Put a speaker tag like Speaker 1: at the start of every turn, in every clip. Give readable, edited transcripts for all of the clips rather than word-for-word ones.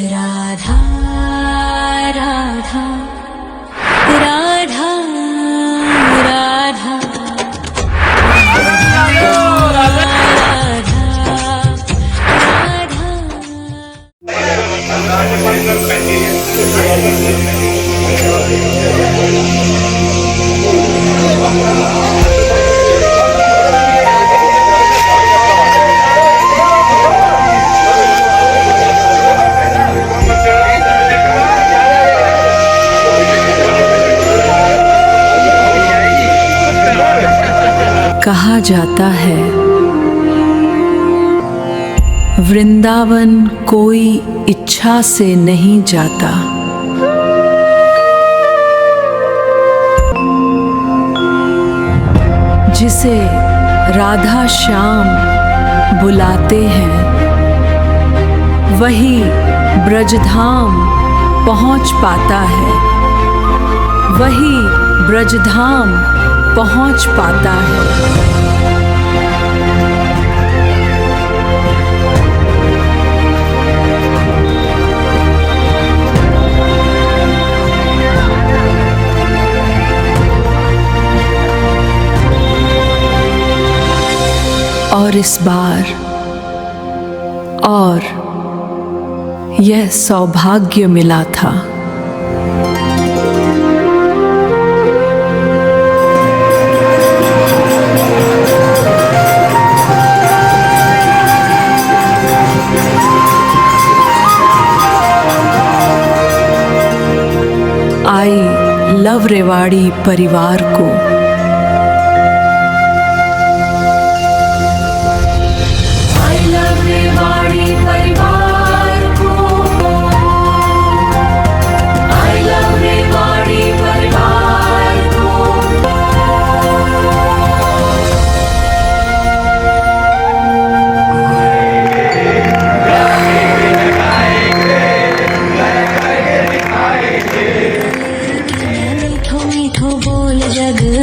Speaker 1: राधा राधा राधा राधा
Speaker 2: कहा जाता है वृंदावन कोई इच्छा से नहीं जाता, जिसे राधा श्याम बुलाते हैं वही ब्रजधाम पहुंच पाता है, वही ब्रजधाम पहुंच पाता है। और इस बार और यह सौभाग्य मिला था। आई लव रेवाड़ी परिवार को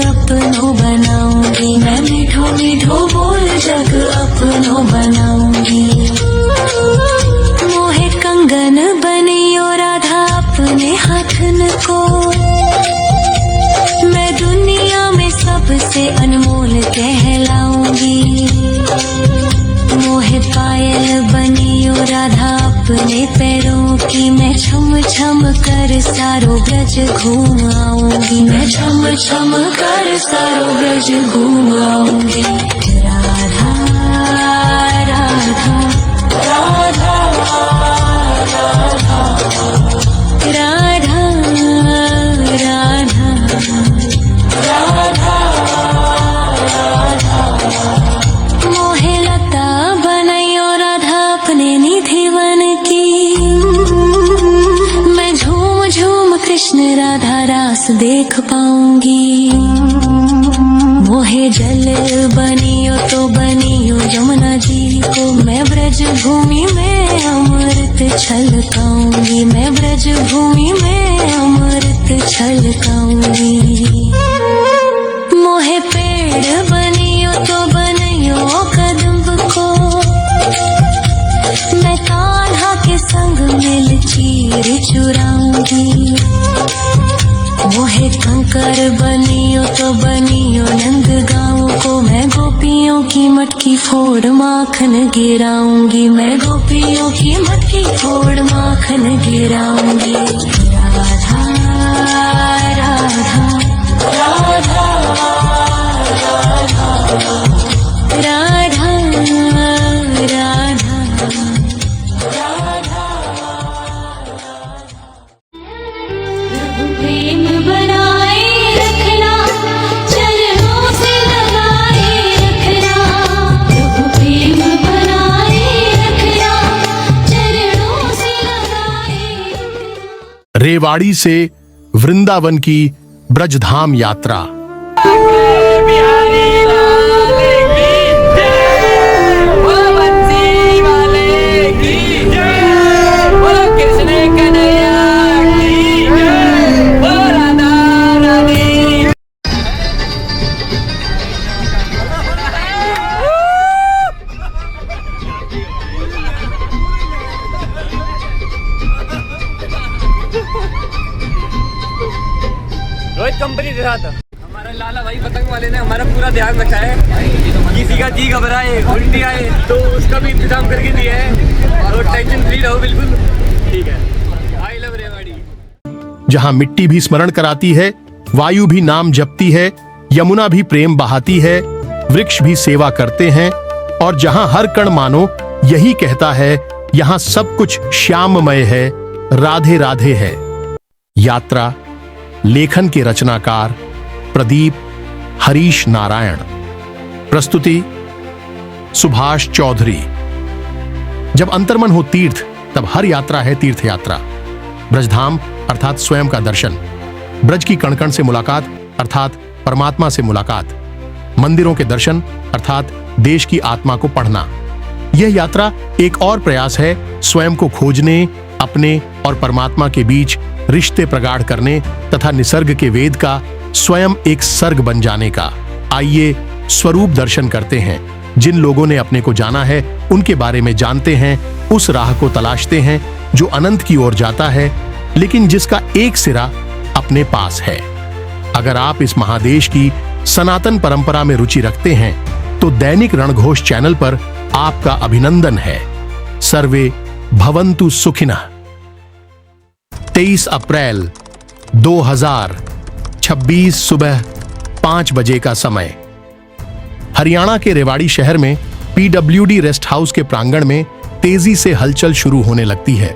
Speaker 1: अपनों बनाऊंगी, मैं मीठो मीठो बोल जग अपनों बनाऊंगी। मोहे कंगन बनियो राधा अपने हाथन को, मैं दुनिया में सबसे अनमोल कहलाऊंगी। मोहे पायल बनियो राधा अपने पैरों की, मैं छम छम कर सारो ब्रज घूम आऊंगी, मैं छम छम कर सारो ब्रज घूम आऊंगी। राधा राधा राधा राधा राधा राधा मोहे लता बनायो राधा अपने निधि वन की, मैं झूम झूम कृष्ण राधा रास देख पाऊंगी। मोहे जल बनियो तो बनियो यमुना जी को, मैं ब्रज भूमि में अमृत छलकाऊंगी, मैं ब्रज भूमि में अमृत छलकाऊंगी। मोहे पेड़ बनियो तो बनियो कदम्ब को, मैं कान्हा के संग मिल चीर चुराऊंगी। मोहे कंकर बनियो तो बनियो नंद गाँव को, मैं गोपियों की मटकी फोड़ माखन गिराऊंगी, मैं गोपियों की मटकी फोड़ माखन गिराऊंगी। राधा राधा राधा राधा राधा प्रेम बनाए रखना, चरणों से लगाए रखना। प्रभु प्रेम बनाए रखना, चरणों से लगाए रखना।
Speaker 3: रेवाड़ी से वृंदावन की ब्रजधाम यात्रा।
Speaker 4: कंपनी के साथ हमारा लाला भाई पतंग वाले ने हमारा पूरा ध्यान रखा है, किसी का जी घबराए उल्टी आए तो उसका भी इंतजाम करके दिया है और टेंशन फ्री रहो बिल्कुल। ठीक है, आई लव रेवाड़ी।
Speaker 3: जहां मिट्टी भी स्मरण कराती है, वायु भी नाम जपती है, यमुना भी प्रेम बहाती है, वृक्ष भी सेवा करते हैं, और जहां हर कण मानो यही कहता है यहां सब कुछ श्याममय है, राधे राधे है। यात्रा लेखन के रचनाकार प्रदीप हरीश नारायण, प्रस्तुति सुभाष चौधरी। जब अंतर्मन हो तीर्थ तब हर यात्रा है तीर्थ यात्रा। ब्रजधाम अर्थात स्वयं का दर्शन, ब्रज की कण-कण से मुलाकात अर्थात परमात्मा से मुलाकात, मंदिरों के दर्शन अर्थात देश की आत्मा को पढ़ना। यह यात्रा एक और प्रयास है स्वयं को खोजने, अपने और परमात्मा के बीच रिश्ते प्रगाढ़ करने तथा निसर्ग के वेद का स्वयं एक सर्ग बन जाने का। आइए स्वरूप दर्शन करते हैं। जिन लोगों ने अपने को जाना है उनके बारे में जानते हैं, उस राह को तलाशते हैं जो अनंत की ओर जाता है, लेकिन जिसका एक सिरा अपने पास है। अगर आप इस महादेश की सनातन परंपरा में रुचि रखते हैं तो दैनिक रणघोष चैनल पर आपका अभिनंदन है। सर्वे भवन्तु सुखिनः। 23 अप्रैल 2026 सुबह 5 बजे का समय। हरियाणा के रेवाड़ी शहर में PWD रेस्ट हाउस के प्रांगण में तेजी से हलचल शुरू होने लगती है।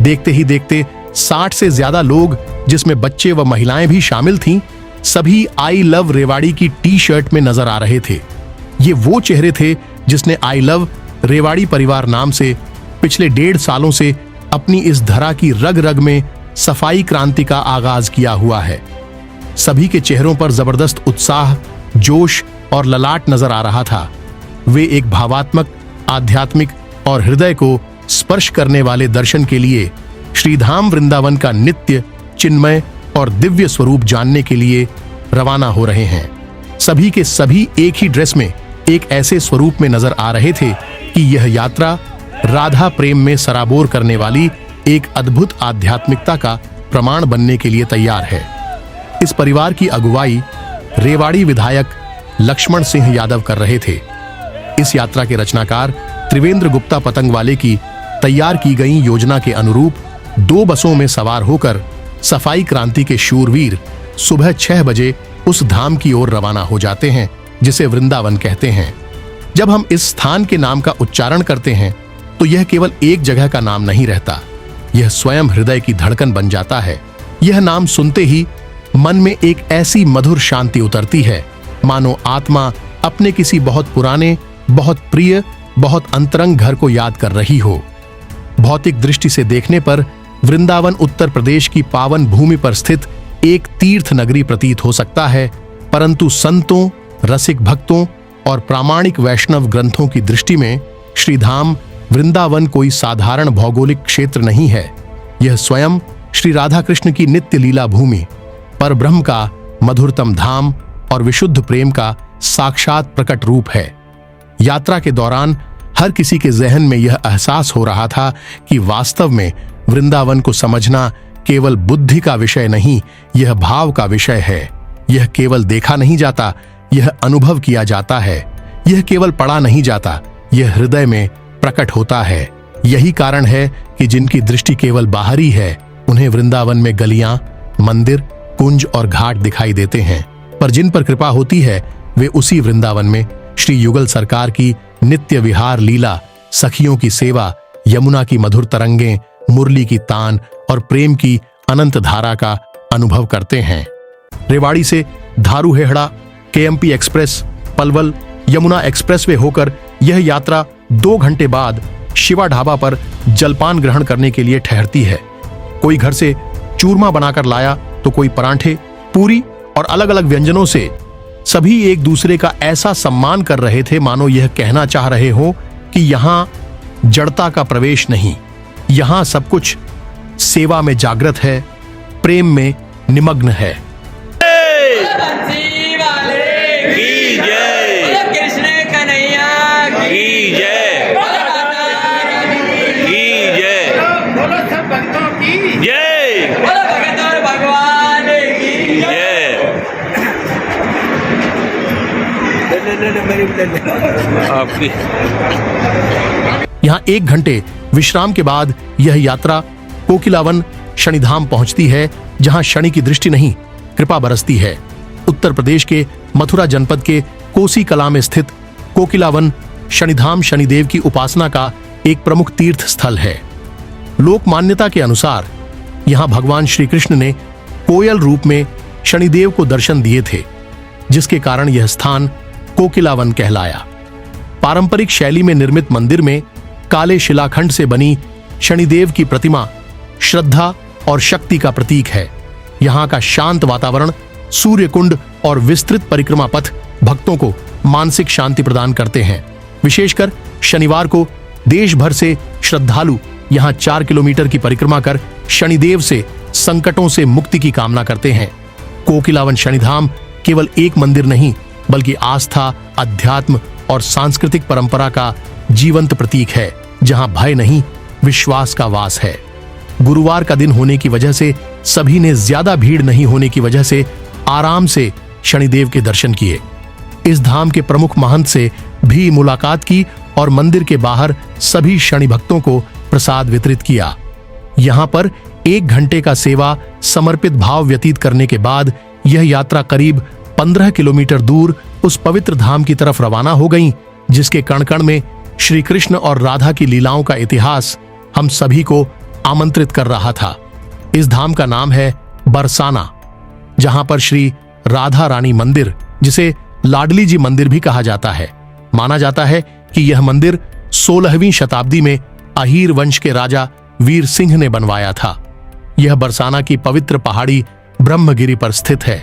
Speaker 3: देखते ही देखते 60 से ज्यादा लोग, जिसमें बच्चे व महिलाएं भी शामिल थीं, सभी आई लव रेवाड़ी की टी शर्ट में नजर आ रहे थे। ये वो चेहरे थे जिसने आई लव रेवाड़ी परिवार नाम से पिछले 1.5 सालों से अपनी इस धरा की रग रग में सफाई क्रांति का आगाज किया हुआ है। सभी के चेहरों पर जबरदस्त उत्साह, जोश और ललाट नजर आ रहा था। वे एक भावात्मक, आध्यात्मिक और हृदय को स्पर्श करने वाले दर्शन के लिए श्रीधाम वृंदावन का नित्य, चिन्मय और दिव्य स्वरूप जानने के लिए रवाना हो रहे हैं। सभी के सभी एक ही ड्रेस में एक ऐसे स्वरूप में नजर आ रहे थे कि यह यात्रा राधा प्रेम में सराबोर करने वाली एक अद्भुत आध्यात्मिकता का प्रमाण बनने के लिए तैयार है। इस परिवार की अगुवाई रेवाड़ी विधायक लक्ष्मण सिंह यादव कर रहे थे। इस यात्रा के रचनाकार त्रिवेंद्र गुप्ता पतंगवाले की तैयार की गई योजना के अनुरूप 2 बसों में सवार होकर सफाई क्रांति के शूरवीर सुबह 6 बजे उस धाम की ओर रवाना हो जाते हैं जिसे वृंदावन कहते हैं। जब हम इस स्थान के नाम का उच्चारण करते हैं तो यह केवल एक जगह का नाम नहीं रहता, यह स्वयं हृदय की धड़कन बन जाता है। यह नाम सुनते ही मन में एक ऐसी मधुर शांति उतरती है, मानो आत्मा अपने किसी बहुत पुराने, बहुत प्रिय, बहुत अंतरंग घर को याद कर रही हो। भौतिक दृष्टि से देखने पर वृंदावन उत्तर प्रदेश की पावन भूमि पर स्थित एक तीर्थ नगरी प्रतीत हो सकता है, परंतु संतों, रसिक भक्तों और प्रामाणिक वैष्णव ग्रंथों की दृष्टि में श्रीधाम वृंदावन कोई साधारण भौगोलिक क्षेत्र नहीं है। यह स्वयं श्री राधा कृष्ण की नित्य लीला भूमि, परब्रह्म का मधुरतम धाम और विशुद्ध प्रेम का साक्षात प्रकट रूप है। यात्रा के दौरान हर किसी के जहन में यह एहसास हो रहा था कि वास्तव में वृंदावन को समझना केवल बुद्धि का विषय नहीं, यह भाव का विषय है। यह केवल देखा नहीं जाता, यह अनुभव किया जाता है। यह केवल पढ़ा नहीं जाता, यह हृदय में प्रकट होता है। यही कारण है कि जिनकी दृष्टि केवल बाहरी है, उन्हें वृंदावन में गलियां, मंदिर, कुंज और घाट दिखाई देते हैं, पर जिन पर कृपा होती है वे उसी वृंदावन में श्री युगल सरकार की नित्य विहार लीला, सखियों की सेवा, यमुना की मधुर तरंगें, मुरली की तान और प्रेम की अनंत धारा का अनुभव करते हैं। रेवाड़ी से Dharuhera, KMP express, Palwal, Yamuna expressway होकर यह यात्रा 2 घंटे बाद शिवा ढाबा पर जलपान ग्रहण करने के लिए ठहरती है। कोई घर से चूरमा बनाकर लाया तो कोई परांठे, पूरी और अलग अलग व्यंजनों से सभी एक दूसरे का ऐसा सम्मान कर रहे थे मानो यह कहना चाह रहे हो कि यहां जड़ता का प्रवेश नहीं, यहां सब कुछ सेवा में जागृत है, प्रेम में निमग्न है।
Speaker 5: भगवान की जय। आपकी
Speaker 3: यहाँ 1 घंटे विश्राम के बाद यह यात्रा कोकिलावन शनिधाम पहुंचती है, जहां शनि की दृष्टि नहीं कृपा बरसती है। उत्तर प्रदेश के मथुरा जनपद के कोसी कला में स्थित कोकिलावन शनिधाम शनिदेव की उपासना का एक प्रमुख तीर्थ स्थल है। लोक मान्यता के अनुसार यहां भगवान श्री कृष्ण ने कोयल रूप में शनिदेव को दर्शन दिए थे, जिसके कारण यह स्थान कोकिलावन कहलाया। पारंपरिक शैली में निर्मित मंदिर में काले शिलाखंड से बनी शनिदेव की प्रतिमा श्रद्धा और शक्ति का प्रतीक है। यहाँ का शांत वातावरण, सूर्य कुंड और विस्तृत परिक्रमा पथ भक्तों को मानसिक शांति प्रदान करते हैं। विशेषकर शनिवार को देश भर से श्रद्धालु यहाँ 4 किलोमीटर की परिक्रमा कर शनिदेव से संकटों से मुक्ति की कामना करते हैं। कोकिलावन शनिधाम केवल एक मंदिर नहीं, बल्कि आस्था, अध्यात्म और सांस्कृतिक परंपरा का जीवंत प्रतीक है, जहां भय नहीं, विश्वास का वास है। गुरुवार का दिन होने की वजह से सभी ने ज्यादा भीड़ नहीं होने की वजह से आराम से शनिदेव के दर्शन किए। इस धाम के प्रमुख महंत से भी मुलाकात की और मंदिर के बाहर सभी शनि भक्तों को प्रसाद वितरित किया। यहाँ पर 1 घंटे का सेवा समर्पित भाव व्यतीत करने के बाद यह यात्रा करीब 15 किलोमीटर दूर उस पवित्र धाम की तरफ रवाना हो गई, जिसके कण कण में श्री कृष्ण और राधा की लीलाओं का इतिहास हम सभी को आमंत्रित कर रहा था। इस धाम का नाम है बरसाना, जहां पर श्री राधा रानी मंदिर, जिसे लाडली जी मंदिर भी कहा जाता है। माना जाता है कि यह मंदिर 16वीं शताब्दी में अहीर वंश के राजा वीर सिंह ने बनवाया था। यह बरसाना की पवित्र पहाड़ी ब्रह्मगिरी पर स्थित है।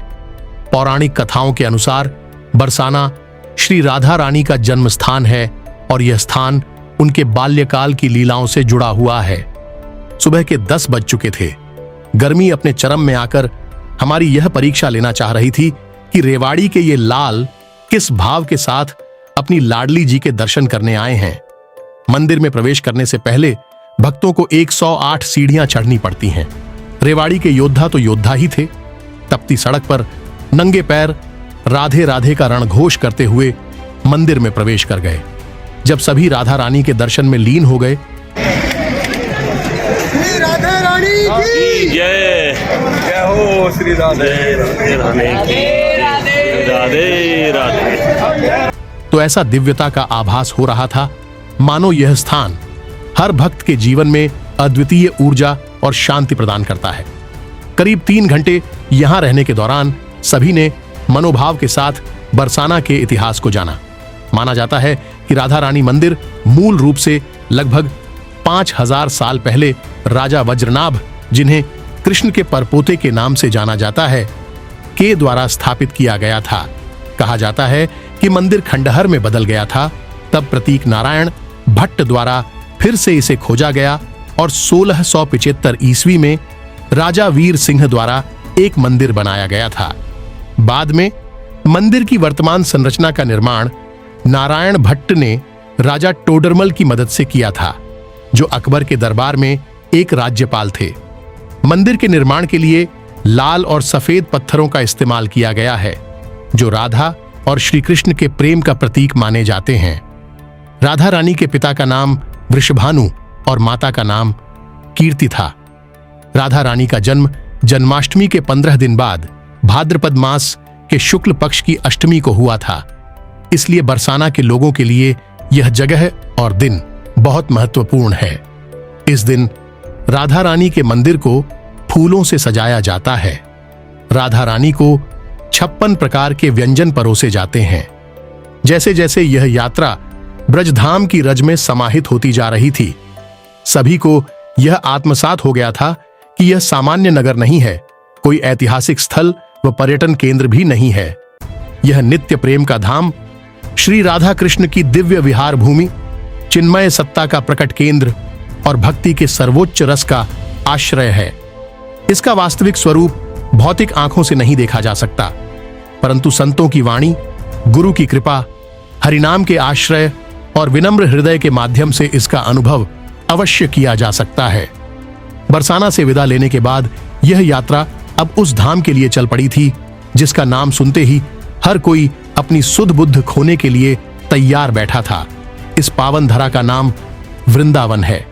Speaker 3: पौराणिक कथाओं के अनुसार बरसाना श्री राधा रानी का जन्म स्थान है और यह स्थान उनके बाल्यकाल की लीलाओं से जुड़ा हुआ है। सुबह के 10 बज चुके थे। गर्मी अपने चरम में आकर हमारी यह परीक्षा लेना चाह रही थी कि रेवाड़ी के ये लाल किस भाव के साथ अपनी लाडली जी के दर्शन करने आए हैं। मंदिर में प्रवेश करने से पहले भक्तों को 108 सीढ़ियां चढ़नी पड़ती हैं। रेवाड़ी के योद्धा तो योद्धा ही थे। तपती सड़क पर नंगे पैर राधे राधे का रणघोष करते हुए मंदिर में प्रवेश कर गए। जब सभी राधा रानी के दर्शन में लीन हो गए,
Speaker 6: श्री राधे रानी की
Speaker 5: जय
Speaker 6: जय हो, श्री राधे
Speaker 5: राधे राधे राधे।
Speaker 3: तो ऐसा दिव्यता का आभास हो रहा था, मानो यह स्थान हर भक्त के जीवन में अद्वितीय ऊर्जा और शांति प्रदान करता है। करीब 3 घंटे यहां रहने के दौरान सभी ने मनोभाव के साथ बरसाना के इतिहास को जाना। माना जाता है कि राधा रानी मंदिर मूल रूप से लगभग 5000 साल पहले राजा वज्रनाभ, जिन्हें कृष्ण के परपोते के नाम से जाना जाता है, के द्वारा स्थापित किया गया था। कहा जाता है कि मंदिर खंडहर में बदल गया था। तब प्रतीक नारायण भट्ट द्वारा फिर से इसे खोजा गया और 1675 ईस्वी में राजा वीर सिंह द्वारा एक मंदिर बनाया गया था। बाद में मंदिर की वर्तमान संरचना का निर्माण नारायण भट्ट ने राजा टोडरमल की मदद से किया था, जो अकबर के दरबार में एक राज्यपाल थे। मंदिर के निर्माण के लिए लाल और सफेद पत्थरों का इस्तेमाल किया गया है, जो राधा और श्री कृष्ण के प्रेम का प्रतीक माने जाते हैं। राधा रानी के पिता का नाम वृषभानु और माता का नाम कीर्ति था। राधा रानी का जन्म जन्माष्टमी के 15 दिन बाद भाद्रपद मास के शुक्ल पक्ष की अष्टमी को हुआ था। इसलिए बरसाना के लोगों के लिए यह जगह और दिन बहुत महत्वपूर्ण है। इस दिन राधा रानी के मंदिर को फूलों से सजाया जाता है। राधा रानी को 56 प्रकार के व्यंजन परोसे जाते हैं। जैसे जैसे यह यात्रा ब्रजधाम की रज में समाहित होती जा रही थी, सभी को यह आत्मसात हो गया था कि यह सामान्य नगर नहीं है, कोई ऐतिहासिक स्थल व पर्यटन केंद्र भी नहीं है। यह नित्य प्रेम का धाम, श्री राधा कृष्ण की दिव्य विहार भूमि, चिन्मय सत्ता का प्रकट केंद्र और भक्ति के सर्वोच्च रस का आश्रय है। इसका वास्तविक स्वरूप भौतिक आंखों से नहीं देखा जा सकता, परंतु संतों की वाणी, गुरु की कृपा, हरिनाम के आश्रय और विनम्र हृदय के माध्यम से इसका अनुभव अवश्य किया जा सकता है। बरसाना से विदा लेने के बाद यह यात्रा अब उस धाम के लिए चल पड़ी थी जिसका नाम सुनते ही हर कोई अपनी सुध बुद्ध खोने के लिए तैयार बैठा था। इस पावन धरा का नाम वृंदावन है,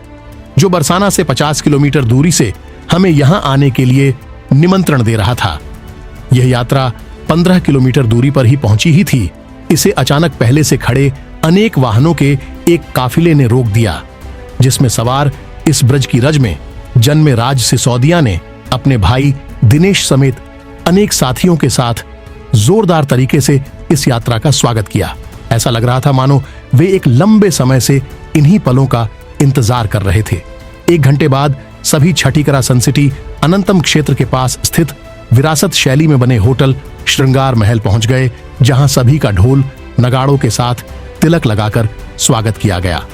Speaker 3: जो बरसाना से 50 किलोमीटर दूरी से हमें यहां आने के लिए निमंत्रण दे रहा था। यह यात्रा 15 किलोमीटर दूरी पर ही पहुंची ही थी। इसे अचानक पहले से खड़े अनेक वाहनों के एक काफिले ने रोक दिया, जिसमें सवार इस ब्रज की रज में जन्मे राज सिसोदिया ने अपने भाई दिनेश समेत अनेक साथियों के साथ जोरदार तरीके से इस यात्रा का स्वागत किया। ऐसा लग रहा था मानो वे एक लंबे समय से इन्हीं पलों का इंतजार कर रहे थे। 1 घंटे बाद सभी छठीकरा सनसिटी अनंतम क्षेत्र के पास स्थित विरासत शैली में बने होटल श्रृंगार महल पहुंच गए, जहां सभी का ढोल नगाड़ों के साथ तिलक लगाकर स्वागत किया गया।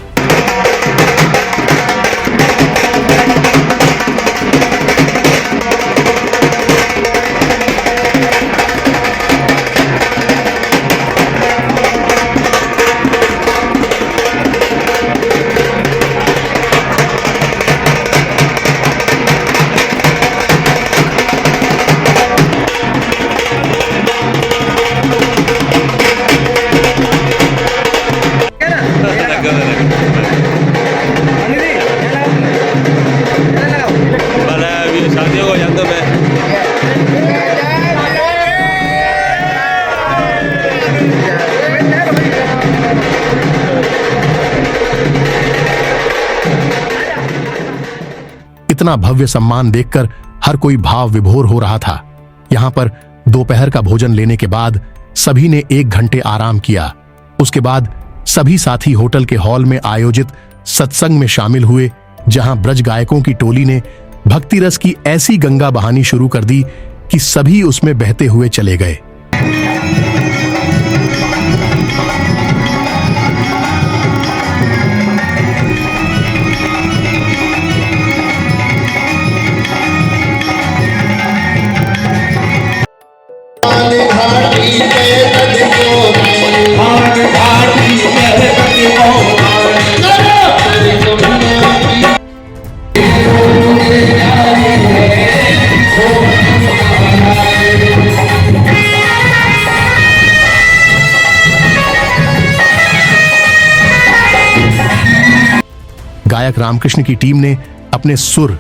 Speaker 5: शादियों को जानता मैं।
Speaker 3: इतना भव्य सम्मान देखकर हर कोई भाव विभोर हो रहा था। यहां पर दोपहर का भोजन लेने के बाद सभी ने 1 घंटे आराम किया। उसके बाद सभी साथी होटल के हॉल में आयोजित सत्संग में शामिल हुए, जहां ब्रज गायकों की टोली ने भक्ति रस की ऐसी गंगा बहानी शुरू कर दी कि सभी उसमें बहते हुए चले गए। गायक रामकृष्ण की टीम ने अपने सुर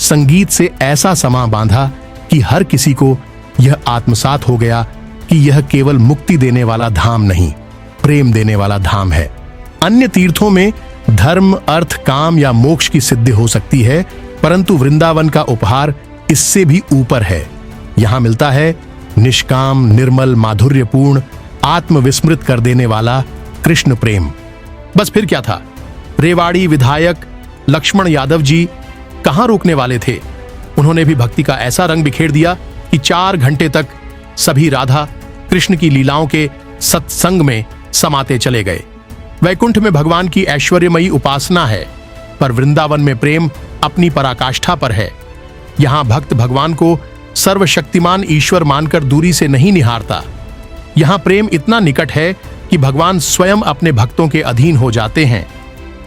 Speaker 3: संगीत से ऐसा समा बांधा कि हर किसी को यह आत्मसात हो गया कि यह केवल मुक्ति देने वाला धाम नहीं, प्रेम देने वाला धाम है। अन्य तीर्थों में धर्म, अर्थ, काम या मोक्ष की सिद्धि हो सकती है, परंतु वृंदावन का उपहार इससे भी ऊपर है। यहां मिलता है निष्काम, निर्मल, माधुर्यपूर्ण, आत्मविस्मृत कर देने वाला कृष्ण प्रेम। बस फिर क्या था, रेवाड़ी विधायक लक्ष्मण यादव जी कहां रुकने वाले थे। उन्होंने भी भक्ति का ऐसा रंग बिखेर दिया कि 4 घंटे तक सभी राधा कृष्ण की लीलाओं के सत्संग में समाते चले गए। वैकुंठ में भगवान की ऐश्वर्यमयी उपासना है, पर वृंदावन में प्रेम अपनी पराकाष्ठा पर है। यहां भक्त भगवान को सर्वशक्तिमान ईश्वर मानकर दूरी से नहीं निहारता। यहां प्रेम इतना निकट है कि भगवान स्वयं अपने भक्तों के अधीन हो जाते हैं।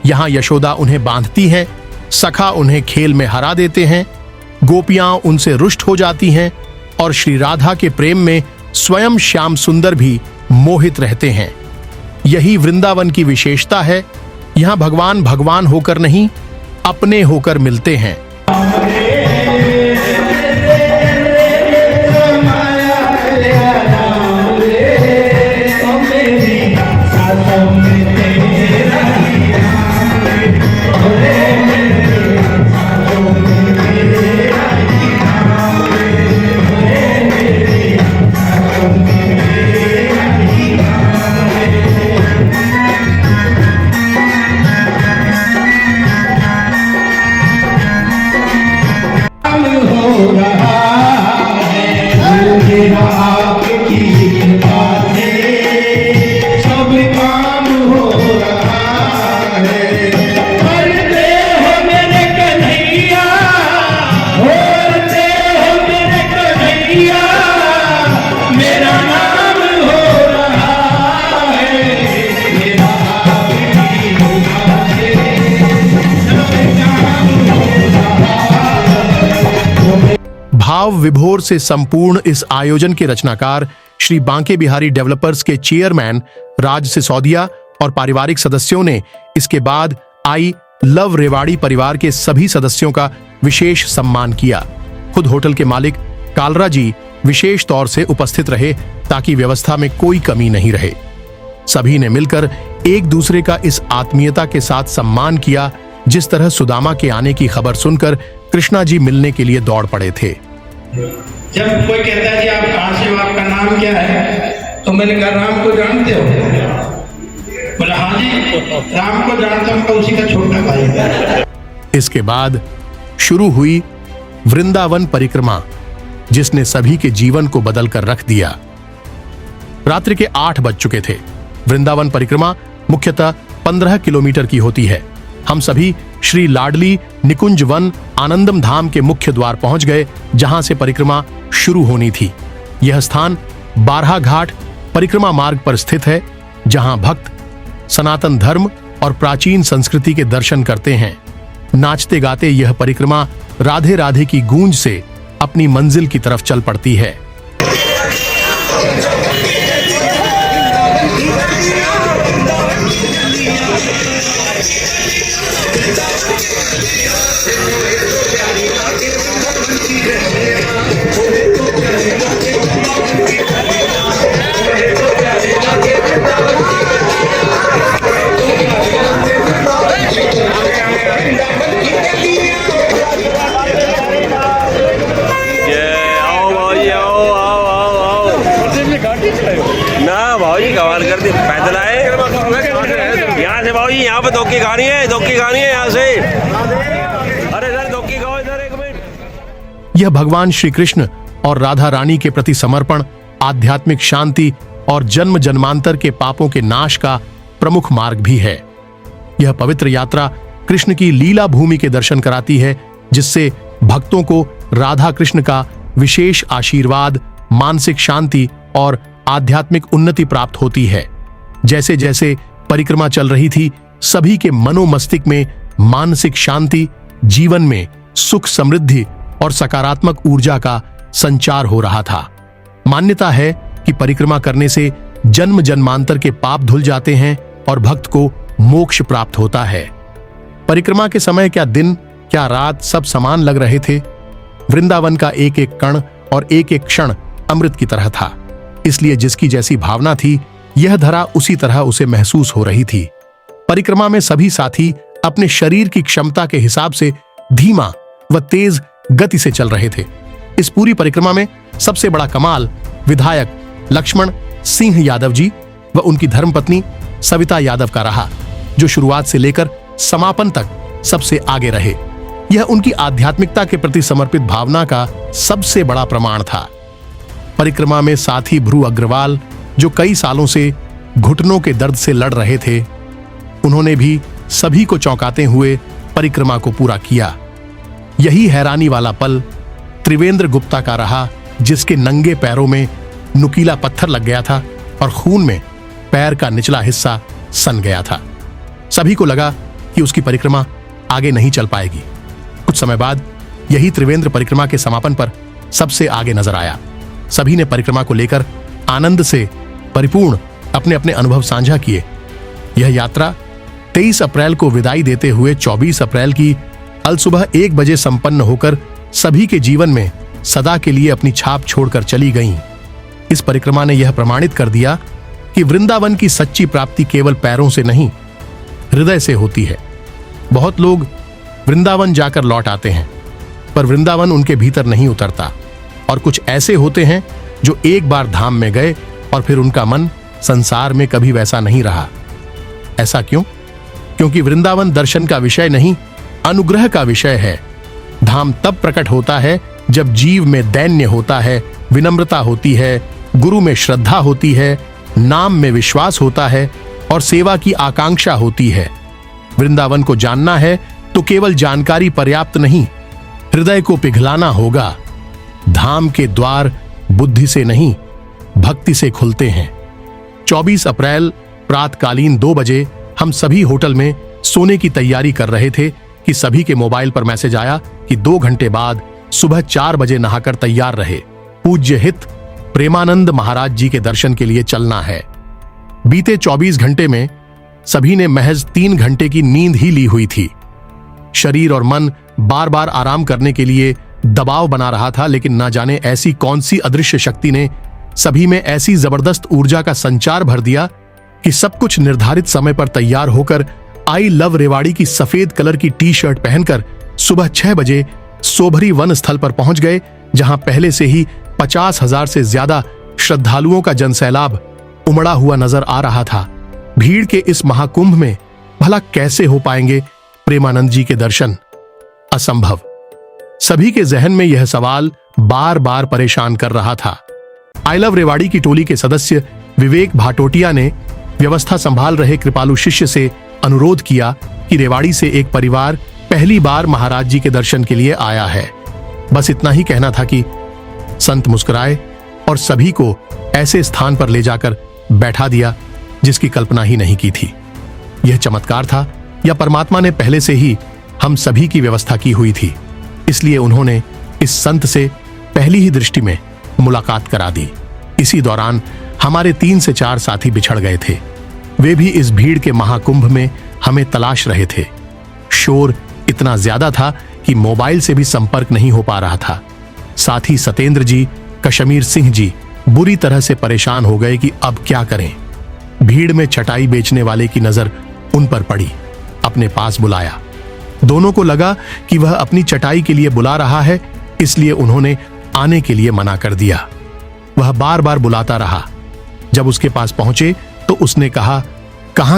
Speaker 3: यहां यशोदा उन्हें बांधती है, सखा उन्हें खेल में हरा देते हैं, गोपियां उनसे रुष्ट हो जाती हैं और श्री राधा के प्रेम में स्वयं श्याम सुंदर भी मोहित रहते हैं। यही वृंदावन की विशेषता है। यहां भगवान भगवान होकर नहीं, अपने होकर मिलते हैं। भाव विभोर से संपूर्ण इस आयोजन के रचनाकार श्री बांके बिहारी डेवलपर्स के चेयरमैन राज सिसोदिया और पारिवारिक सदस्यों ने इसके बाद आई लव रेवाड़ी परिवार के सभी सदस्यों का विशेष सम्मान किया। खुद होटल के मालिक कालरा जी विशेष तौर से उपस्थित रहे ताकि व्यवस्था में कोई कमी नहीं रहे। सभी ने मिलकर एक दूसरे का इस आत्मीयता के साथ सम्मान किया। जिस तरह सुदामा के आने की खबर सुनकर कृष्णा जी मिलने के लिए दौड़ पड़े थे।
Speaker 7: जब कोई कहता है कि आप कहाँ से हो, आपका नाम क्या है, तो मैंने कहा राम को जानते हो? बोला हाँ जी, राम को जानता हूँ, तो उसी का छोटा भाई है।
Speaker 3: इसके बाद शुरू हुई वृंदावन परिक्रमा, जिसने सभी के जीवन को बदल कर रख दिया। रात्रि के 8 बज चुके थे। वृंदावन परिक्रमा मुख्यतः 15 किलोमीटर की होती है। हम सभी श्री लाडली निकुंज वन आनंदम धाम के मुख्य द्वार पहुंच गए, जहां से परिक्रमा शुरू होनी थी। यह स्थान बारहा घाट परिक्रमा मार्ग पर स्थित है, जहां भक्त सनातन धर्म और प्राचीन संस्कृति के दर्शन करते हैं। नाचते गाते यह परिक्रमा राधे राधे की गूंज से अपनी मंजिल की तरफ चल पड़ती है।
Speaker 5: कमाल कर दी, पैदल आए यहाँ से भाई, यहाँ पे धोखी खानी है, धोखी खानी है यहाँ से। अरे सर धोखी खाओ इधर, एक मिनट।
Speaker 3: यह भगवान श्री कृष्ण और राधा रानी के प्रति समर्पण, आध्यात्मिक शांति और जन्म जन्मांतर के पापों के नाश का प्रमुख मार्ग भी है। यह पवित्र यात्रा कृष्ण की लीला भूमि के दर्शन कराती है, जिससे भक्तों को राधा कृष्ण का विशेष आशीर्वाद, मानसिक शांति और आध्यात्मिक उन्नति प्राप्त होती है। जैसे जैसे परिक्रमा चल रही थी, सभी के मनोमस्तिष्क में मानसिक शांति, जीवन में सुख, समृद्धि और सकारात्मक ऊर्जा का संचार हो रहा था। मान्यता है कि परिक्रमा करने से जन्म जन्मांतर के पाप धुल जाते हैं और भक्त को मोक्ष प्राप्त होता है। परिक्रमा के समय क्या दिन क्या रात सब समान लग रहे थे। वृंदावन का एक एक कण और एक एक क्षण अमृत की तरह था, इसलिए जिसकी जैसी भावना थी, यह धरा उसी तरह उसे महसूस हो रही थी। परिक्रमा में सभी साथी अपने शरीर की क्षमता के हिसाब से धीमा व तेज गति से चल रहे थे। इस पूरी परिक्रमा में सबसे बड़ा कमाल विधायक लक्ष्मण सिंह यादव जी व उनकी धर्मपत्नी सविता यादव का रहा, जो शुरुआत से लेकर समापन तक सबसे आगे रहे। यह उनकी आध्यात्मिकता के प्रति समर्पित भावना का सबसे बड़ा प्रमाण था। परिक्रमा में साथी भ्रू अग्रवाल, जो कई सालों से घुटनों के दर्द से लड़ रहे थे, उन्होंने भी सभी को चौंकाते हुए परिक्रमा को पूरा किया। यही हैरानी वाला पल त्रिवेंद्र गुप्ता का रहा, जिसके नंगे पैरों में नुकीला पत्थर लग गया था और खून में पैर का निचला हिस्सा सन गया था। सभी को लगा कि उसकी परिक्रमा आगे नहीं चल पाएगी। कुछ समय बाद यही त्रिवेंद्र परिक्रमा के समापन पर सबसे आगे नजर आया। सभी ने परिक्रमा को लेकर आनंद से परिपूर्ण अपने अपने अनुभव साझा किए। यह यात्रा 23 अप्रैल को विदाई देते हुए 24 अप्रैल की अलसुबह 1 बजे संपन्न होकर सभी के जीवन में सदा के लिए अपनी छाप छोड़कर चली गईं। इस परिक्रमा ने यह प्रमाणित कर दिया कि वृंदावन की सच्ची प्राप्ति केवल पैरों से नहीं, हृदय से होती है। बहुत लोग वृंदावन जाकर लौट आते हैं, पर वृंदावन उनके भीतर नहीं उतरता, और कुछ ऐसे होते हैं जो एक बार धाम में गए और फिर उनका मन संसार में कभी वैसा नहीं रहा। ऐसा क्यों? क्योंकि वृंदावन दर्शन का विषय नहीं, अनुग्रह का विषय है। धाम तब प्रकट होता है जब जीव में दैन्य होता है, विनम्रता होती है, गुरु में श्रद्धा होती है, नाम में विश्वास होता है और सेवा की आकांक्षा होती है। वृंदावन को जानना है तो केवल जानकारी पर्याप्त नहीं, हृदय को पिघलाना होगा। धाम के द्वार बुद्धि से नहीं, भक्ति से खुलते हैं। 24 अप्रैल प्रातकालीन 2 बजे हम सभी होटल में सोने की तैयारी कर रहे थे कि सभी के मोबाइल पर मैसेज आया कि 2 घंटे बाद सुबह 4 बजे नहाकर तैयार रहे। पूज्य हित प्रेमानंद महाराज जी के दर्शन के लिए चलना है। बीते 24 घंटे में सभी ने महज 3 घंटे की नींद ही ली हुई थी। शरीर और मन बार बार आराम करने के लिए दबाव बना रहा था, लेकिन ना जाने ऐसी कौन सी अदृश्य शक्ति ने सभी में ऐसी जबरदस्त ऊर्जा का संचार भर दिया कि सब कुछ निर्धारित समय पर तैयार होकर आई लव रेवाड़ी की सफेद कलर की टी शर्ट पहनकर सुबह 6 बजे सोभरी वन स्थल पर पहुंच गए, जहां पहले से ही 50,000 से ज्यादा श्रद्धालुओं का जनसैलाब उमड़ा हुआ नजर आ रहा था। भीड़ के इस महाकुंभ में भला कैसे हो पाएंगे प्रेमानंद जी के दर्शन? असंभव। सभी के जहन में यह सवाल बार बार परेशान कर रहा था। आई लव रेवाड़ी की टोली के सदस्य विवेक भाटोटिया ने व्यवस्था संभाल रहे कृपालु शिष्य से अनुरोध किया कि रेवाड़ी से एक परिवार पहली बार महाराज जी के दर्शन के लिए आया है। बस इतना ही कहना था कि संत मुस्कुराए और सभी को ऐसे स्थान पर ले जाकर बैठा दिया जिसकी कल्पना ही नहीं की थी। यह चमत्कार था या परमात्मा ने पहले से ही हम सभी की व्यवस्था की हुई थी, इसलिए उन्होंने इस संत से पहली ही दृष्टि में मुलाकात करा दी। इसी दौरान हमारे 3 से 4 साथी बिछड़ गए थे। वे भी इस भीड़ के महाकुंभ में हमें तलाश रहे थे। शोर इतना ज्यादा था कि मोबाइल से भी संपर्क नहीं हो पा रहा था। साथी सतेंद्र जी, कश्मीर सिंह जी बुरी तरह से परेशान हो गए कि अब क्या करें। भीड़ में चटाई बेचने वाले की नजर उन पर पड़ी, अपने पास बुलाया। दोनों को लगा कि वह अपनी चटाई के लिए बुला रहा है, इसलिए उन्होंने आने के लिए मना कर दिया। वह बार बार बुलाता रहा। जब उसके पास पहुंचे तो उसने कहा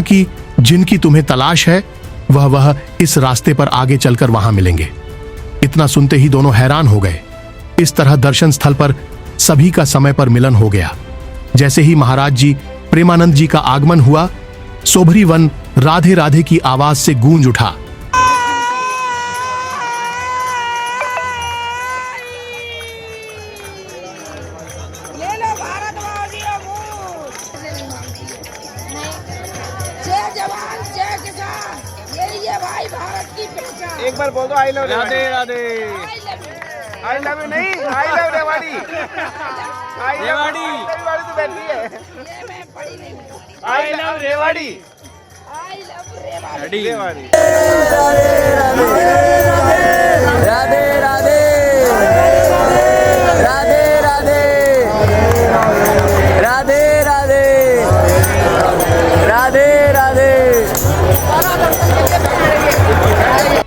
Speaker 3: कि जिनकी तुम्हें तलाश है वह इस रास्ते पर आगे चलकर वहां मिलेंगे। इतना सुनते ही दोनों हैरान हो गए। इस तरह दर्शन स्थल पर सभी का समय पर मिलन हो गया। जैसे ही महाराज जी प्रेमानंद जी का आगमन हुआ, सोभरी वन राधे राधे की आवाज से गूंज उठा।
Speaker 8: ले लो भारतवासियों जय जवान जय किसान, यही है भाई भारत की पहचान।
Speaker 6: एक बार बोल दो I love Radhe Radhe. I love नहीं, आई लव रेवाड़ी। आई रेवाड़ी तो बैठी है। I love Rewari.
Speaker 8: I love Rewari.
Speaker 6: Rewari.
Speaker 4: Radhe Radhe Radhe Radhe Radhe Radhe Radhe Radhe.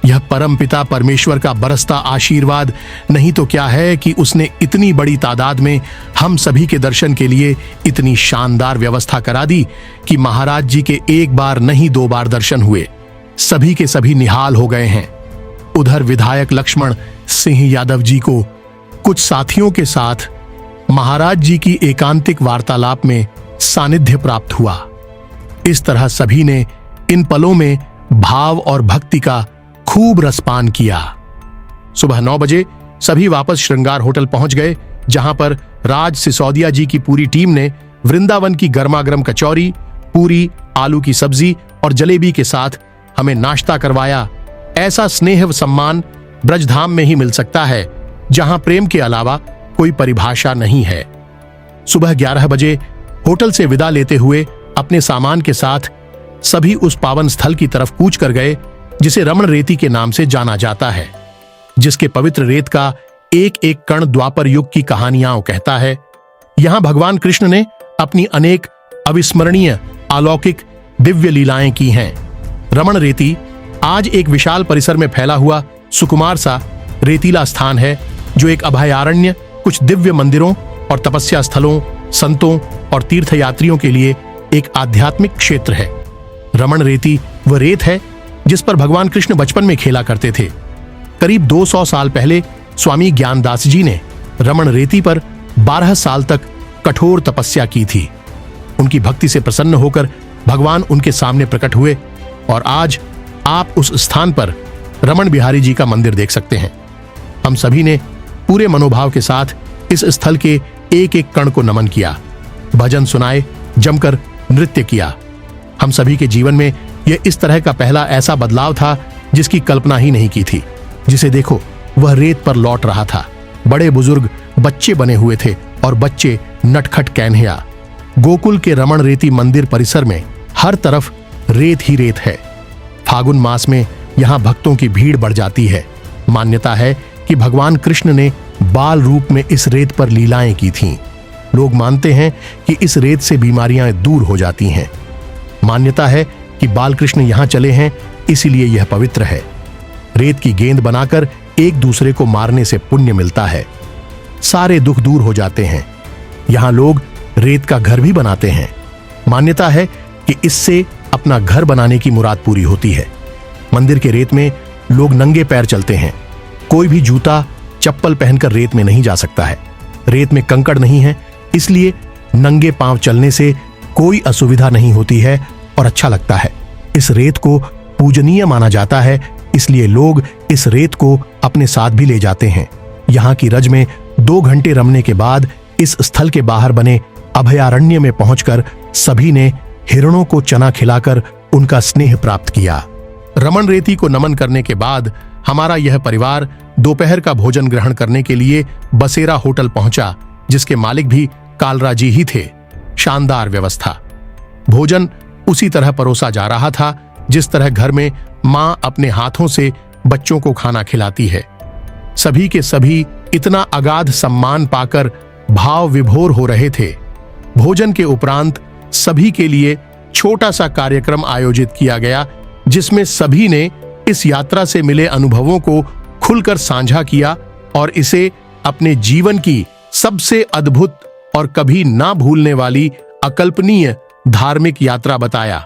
Speaker 3: यह परमपिता परमेश्वर का बरसता आशीर्वाद नहीं तो क्या है कि उसने इतनी बड़ी तादाद में हम सभी के दर्शन के लिए इतनी शानदार व्यवस्था करा दी कि महाराज जी के एक बार नहीं 2 बार दर्शन हुए। सभी के सभी निहाल हो गए हैं। उधर विधायक लक्ष्मण सिंह यादव जी को कुछ साथियों के साथ महाराज जी की एकांतिक वार्तालाप में सानिध्य प्राप्त हुआ। इस तरह सभी ने इन पलों में भाव और भक्ति का खूब रसपान किया। सुबह 9 बजे सभी वापस श्रृंगार होटल पहुंच गए, जहां पर राज सिसोदिया जी की पूरी टीम ने वृंदावन की गर्मागर्म कचौरी, पूरी, आलू की सब्जी और जलेबी के साथ हमें नाश्ता करवाया। ऐसा स्नेह व सम्मान ब्रजधाम में ही मिल सकता है, जहां प्रेम के अलावा कोई परिभाषा नहीं है। सुबह 11 बजे होटल से विदा लेते हुए अपने सामान के साथ सभी उस पावन स्थल की तरफ कूच कर गए जिसे रमण रेती के नाम से जाना जाता है, जिसके पवित्र रेत का एक एक कण द्वापर युग की कहानियां कहता है। यहां भगवान कृष्ण ने अपनी अनेक अविस्मरणीय अलौकिक दिव्य लीलाएं की हैं। रमण रेती आज एक विशाल परिसर में फैला हुआ सुकुमार सा रेतीला स्थान है, जो एक अभयारण्य, कुछ दिव्य मंदिरों और तपस्या स्थलों, संतों और तीर्थयात्रियों के लिए एक आध्यात्मिक क्षेत्र है। रमण रेती वह रेत है जिस पर भगवान कृष्ण बचपन में खेला करते थे। करीब 200 साल पहले स्वामी ज्ञानदास जी ने रमण रेती पर 12 साल तक कठोर तपस्या की थी। उनकी भक्ति से प्रसन्न होकर भगवान उनके सामने प्रकट हुए और आज आप उस स्थान पर रमण बिहारी जी का मंदिर देख सकते हैं। हम सभी ने पूरे मनोभाव के साथ इस स्थल के एक एक कण को नमन किया, भजन सुनाए, जमकर नृत्य किया। हम सभी के जीवन में यह इस तरह का पहला ऐसा बदलाव था जिसकी कल्पना ही नहीं की थी। जिसे देखो वह रेत पर लौट रहा था। बड़े बुजुर्ग बच्चे बने हुए थे और बच्चे नटखट कैन्हैया। गोकुल के रमण रेती मंदिर परिसर में हर तरफ रेत ही रेत है। फागुन मास में यहाँ भक्तों की भीड़ बढ़ जाती है। मान्यता है कि भगवान कृष्ण ने बाल रूप में इस रेत पर लीलाएं की थीं। लोग मानते हैं कि इस रेत से बीमारियां दूर हो जाती हैं। मान्यता है कि बाल कृष्ण यहाँ चले हैं, इसीलिए यह पवित्र है। रेत की गेंद बनाकर एक दूसरे को मारने से पुण्य मिलता है, सारे दुख दूर हो जाते हैं। यहाँ लोग रेत का घर भी बनाते हैं। मान्यता है कि इससे अपना घर बनाने की मुराद पूरी होती है। मंदिर के रेत में लोग नंगे पैर चलते हैं। कोई भी जूता चप्पल पहनकर रेत में नहीं जा सकता है। रेत में कंकड़ नहीं है, इसलिए नंगे पांव चलने से कोई असुविधा नहीं होती है और अच्छा लगता है। इस रेत को पूजनीय माना जाता है, इसलिए लोग इस रेत को अपने साथ भी ले जाते हैं। यहाँ की रज में 2 घंटे रमने के बाद इस स्थल के बाहर बने अभयारण्य में पहुंचकर सभी ने हिरणों को चना खिलाकर उनका स्नेह प्राप्त किया। रमन रेती को नमन करने के बाद हमारा यह परिवार दोपहर का भोजन ग्रहण करने के लिए बसेरा होटल पहुंचा, जिसके मालिक भी कालरा जी ही थे। शानदार व्यवस्था। भोजन उसी तरह परोसा जा रहा था जिस तरह घर में मां अपने हाथों से बच्चों को खाना खिलाती है। सभी के सभी इतना अगाध सम्मान पाकर भाव विभोर हो रहे थे। भोजन के उपरांत सभी के लिए छोटा सा कार्यक्रम आयोजित किया गया, जिसमें सभी ने इस यात्रा से मिले अनुभवों को खुलकर साझा किया और इसे अपने जीवन की सबसे अद्भुत और कभी ना भूलने वाली अकल्पनीय धार्मिक यात्रा बताया।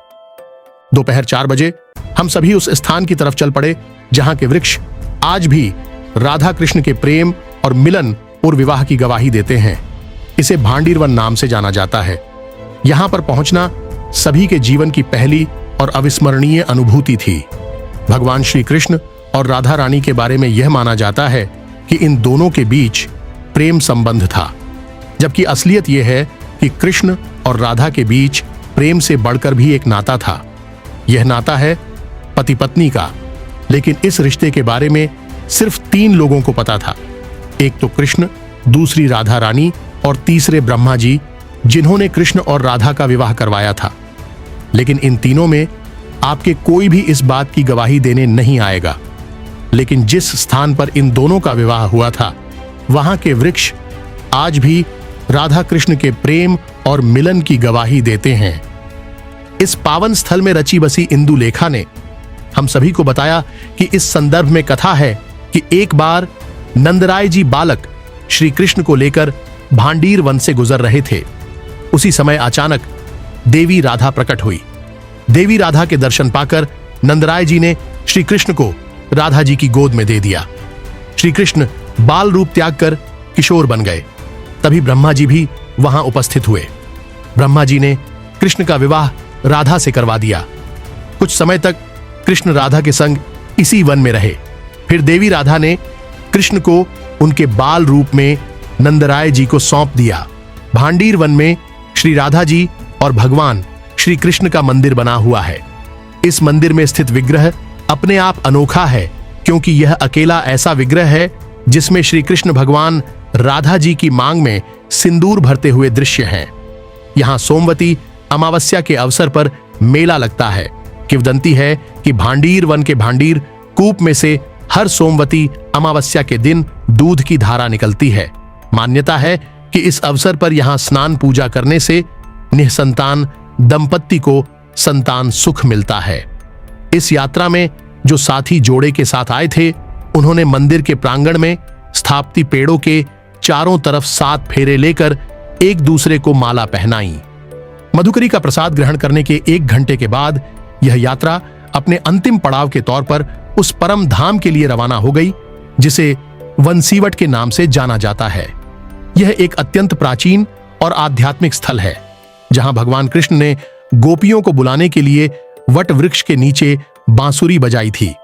Speaker 3: दोपहर 4 बजे हम सभी उस स्थान की तरफ चल पड़े जहां के वृक्ष आज भी राधा कृष्ण के प्रेम और मिलन और विवाह की गवाही देते हैं। इसे भांडीर वन नाम से जाना जाता है। यहां पर पहुंचना सभी के जीवन की पहली और अविस्मरणीय अनुभूति थी। भगवान श्री कृष्ण और राधा रानी के बारे में यह माना जाता है कि इन दोनों के बीच प्रेम संबंध था, जबकि असलियत यह है कि कृष्ण और राधा के बीच प्रेम से बढ़कर भी एक नाता था। यह नाता है पति पत्नी का, लेकिन इस रिश्ते के बारे में सिर्फ 3 लोगों को पता था। एक तो कृष्ण, दूसरी राधा रानी और तीसरे ब्रह्मा जी, जिन्होंने कृष्ण और राधा का विवाह करवाया था। लेकिन इन तीनों में आपके कोई भी इस बात की गवाही देने नहीं आएगा, लेकिन जिस स्थान पर इन दोनों का विवाह हुआ था वहां के वृक्ष आज भी राधा कृष्ण के प्रेम और मिलन की गवाही देते हैं। इस पावन स्थल में रची बसी इंदु लेखा ने हम सभी को बताया कि इस संदर्भ में कथा है कि एक बार नंदराय जी बालक श्री कृष्ण को लेकर भांडीर वन से गुजर रहे थे। उसी समय अचानक देवी राधा प्रकट हुई। देवी राधा के दर्शन पाकर नंदराय जी ने श्री कृष्ण को राधा जी की गोद में दे दिया। श्री कृष्ण बाल रूप त्याग कर किशोर बन गए। तभी ब्रह्मा जी भी वहां उपस्थित हुए। ब्रह्मा जी ने कृष्ण का विवाह राधा से करवा दिया। कुछ समय तक कृष्ण राधा के संग इसी वन में रहे। फिर देवी राधा ने कृष्ण को उनके बाल रूप में नंदराय जी को सौंप दिया। भांडीर वन में श्री राधा जी और भगवान श्री कृष्ण का मंदिर बना हुआ है। इस मंदिर में स्थित विग्रह अपने आप अनोखा है, क्योंकि यह अकेला ऐसा विग्रह है जिसमें श्री कृष्ण भगवान राधा जी की मांग में सिंदूर भरते हुए दृश्य हैं। यहाँ सोमवती अमावस्या के अवसर पर मेला लगता है। किंवदंती है कि भांडीर वन के भांडीर कूप में से हर सोमवती अमावस्या के दिन दूध की धारा निकलती है। मान्यता है कि इस अवसर पर यहाँ स्नान पूजा करने से निःसंतान दंपत्ति को संतान सुख मिलता है। इस यात्रा में जो साथी जोड़े के साथ आए थे, उन्होंने मंदिर के प्रांगण में स्थापित पेड़ों के चारों तरफ 7 फेरे लेकर एक दूसरे को माला पहनाई। मधुकरी का प्रसाद ग्रहण करने के 1 घंटे के बाद यह यात्रा अपने अंतिम पड़ाव के तौर पर उस परम धाम के लिए रवाना हो गई, जिसे वंसीवट के नाम से जाना जाता है। यह एक अत्यंत प्राचीन और आध्यात्मिक स्थल है, जहां भगवान कृष्ण ने गोपियों को बुलाने के लिए वट वृक्ष के नीचे बांसुरी बजाई थी।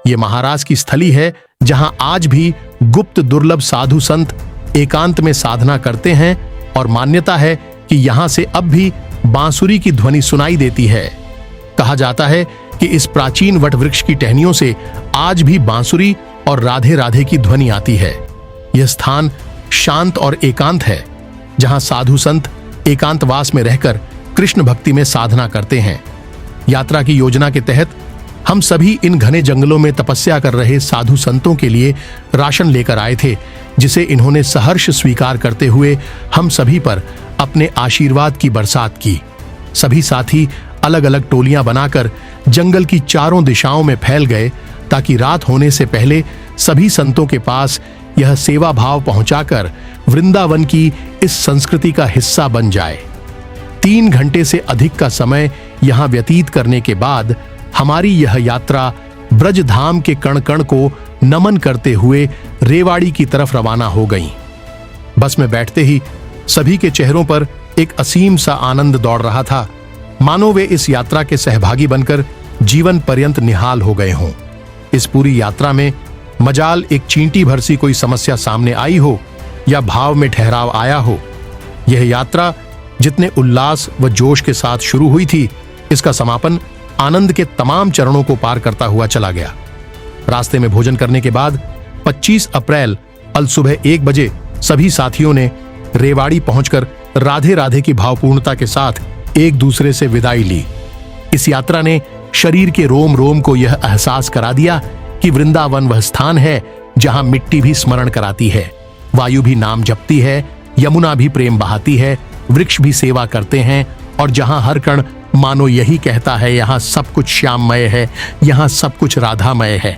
Speaker 3: यह महाराज की स्थली है, जहां आज भी गुप्त दुर्लभ साधु संत एकांत में साधना करते हैं और मान्यता है कि यहां से अब भी बांसुरी की ध्वनि सुनाई देती है। कहा जाता है कि इस प्राचीन वट वृक्ष की टहनियों से आज भी बांसुरी और राधे राधे की ध्वनि आती है। यह स्थान शांत और एकांत है। जहां साधु संत एकांतवास में रहकर कृष्ण भक्ति में साधना करते हैं। यात्रा की योजना के तहत हम सभी इन घने जंगलों में तपस्या कर रहे साधु संतों के लिए राशन लेकर आए थे, जिसे इन्होंने सहर्ष स्वीकार करते हुए हम सभी पर अपने आशीर्वाद की बरसात की। सभी साथी अलग अलग टोलियां बनाकर जंगल की चारों दिशाओं में फैल गए ताकि रात होने से पहले सभी संतों के पास यह सेवा भाव पहुंचाकर वृंदावन की इस संस्कृति का हिस्सा बन जाए। 3 घंटे से अधिक का समय यहां व्यतीत करने के बाद हमारी यह यात्रा ब्रज धाम के कण कण को नमन करते हुए रेवाड़ी की तरफ रवाना हो गई। बस में बैठते ही सभी के चेहरों पर एक असीम सा आनंद दौड़ रहा था, मानो वे इस यात्रा के सहभागी बनकर जीवन पर्यंत निहाल हो गए हों। इस पूरी यात्रा में मजाल एक चींटी भर सी कोई समस्या सामने आई हो या भाव में ठहराव आया हो। यह यात्रा जितने उल्लास व जोश के साथ शुरू हुई थी, इसका समापन आनंद के तमाम चरणों को पार करता हुआ चला गया। रास्ते में भोजन करने के बाद 25 अप्रैल अल सुबह 1 बजे सभी साथियों ने रेवाड़ी पहुंचकर राधे राधे की भावपूर्णता के साथ एक दूसरे से विदाई ली। इस यात्रा ने शरीर के रोम रोम को यह एहसास करा दिया कि वृंदावन वह स्थान है जहां मिट्टी भी स्मरण कराती है, वायु भी नाम जपती है, यमुना भी प्रेम बहाती है, वृक्ष भी सेवा करते हैं और जहां हर कण मानो यही कहता है, यहां सब कुछ श्याममय है, यहां सब कुछ राधामय है।